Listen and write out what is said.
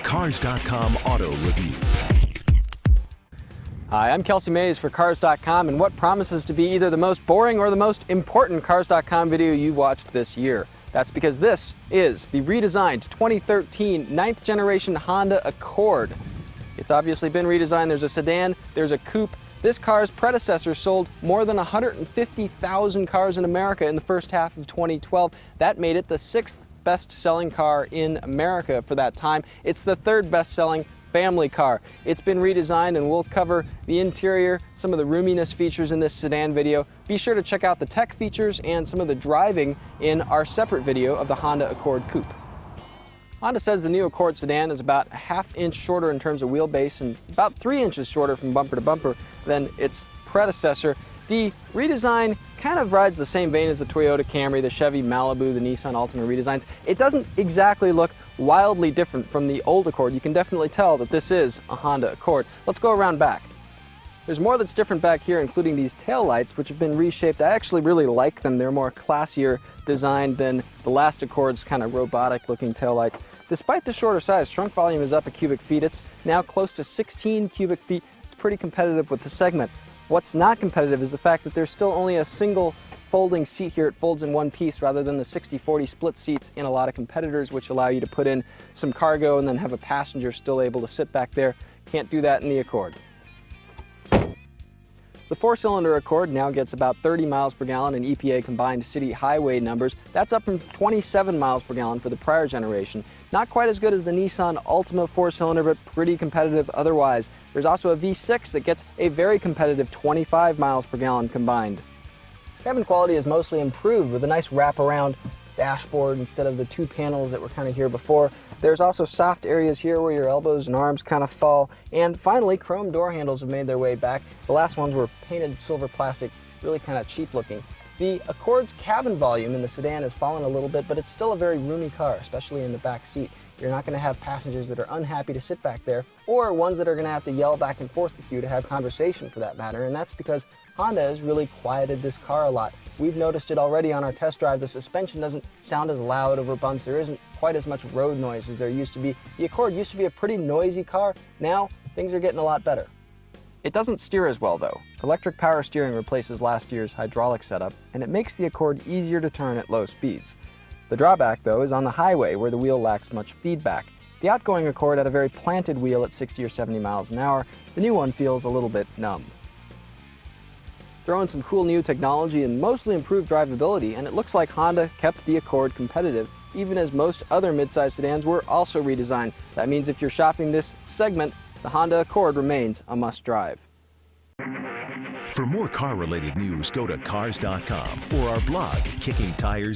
Cars.com Auto Review. Hi, I'm Kelsey Mays for Cars.com, and what promises to be either the most boring or the most important Cars.com video you watched this year. That's because this is the redesigned 2013 9th generation Honda Accord. It's obviously been redesigned. There's a sedan, there's a coupe. This car's predecessor sold more than 150,000 cars in America in the first half of 2012. That made it the 6th best-selling car in America for that time. It's the 3rd best-selling family car. It's been redesigned, and we'll cover the interior, some of the roominess features in this sedan video. Be sure to check out the tech features and some of the driving in our separate video of the Honda Accord Coupe. Honda says the new Accord sedan is about a ½ inch shorter in terms of wheelbase and about 3 inches shorter from bumper to bumper than its predecessor. The redesign kind of rides the same vein as the Toyota Camry, the Chevy Malibu, the Nissan Altima redesigns. It doesn't exactly look wildly different from the old Accord. You can definitely tell that this is a Honda Accord. Let's go around back. There's more that's different back here, including these taillights, which have been reshaped. I actually really like them. They're more classier designed than the last Accord's kind of robotic looking taillights. Despite the shorter size, trunk volume is up a cubic feet. It's now close to 16 cubic feet. It's pretty competitive with the segment. What's not competitive is the fact that there's still only a single folding seat here. It folds in one piece rather than the 60-40 split seats in a lot of competitors, which allow you to put in some cargo and then have a passenger still able to sit back there. Can't do that in the Accord. The 4-cylinder Accord now gets about 30 miles per gallon in EPA combined city highway numbers. That's up from 27 miles per gallon for the prior generation. Not quite as good as the Nissan Altima 4-cylinder, but pretty competitive otherwise. There's also a V6 that gets a very competitive 25 miles per gallon combined. Cabin quality is mostly improved with a nice wraparound dashboard instead of the 2 panels that were kind of here before. There's also soft areas here where your elbows and arms kind of fall. And finally, chrome door handles have made their way back. The last ones were painted silver plastic, really kind of cheap looking. The Accord's cabin volume in the sedan has fallen a little bit, but it's still a very roomy car, especially in the back seat. You're not going to have passengers that are unhappy to sit back there, or ones that are going to have to yell back and forth with you to have conversation for that matter, and that's because Honda has really quieted this car a lot. We've noticed it already on our test drive. The suspension doesn't sound as loud over bumps. There isn't quite as much road noise as there used to be. The Accord used to be a pretty noisy car. Now, things are getting a lot better. It doesn't steer as well though. Electric power steering replaces last year's hydraulic setup, and it makes the Accord easier to turn at low speeds. The drawback though is on the highway where the wheel lacks much feedback. The outgoing Accord had a very planted wheel at 60 or 70 miles an hour. The new one feels a little bit numb. Throw in some cool new technology and mostly improved drivability, and it looks like Honda kept the Accord competitive, even as most other midsize sedans were also redesigned. That means if you're shopping this segment, the Honda Accord remains a must-drive. For more car-related news, go to Cars.com or our blog, KickingTires.com.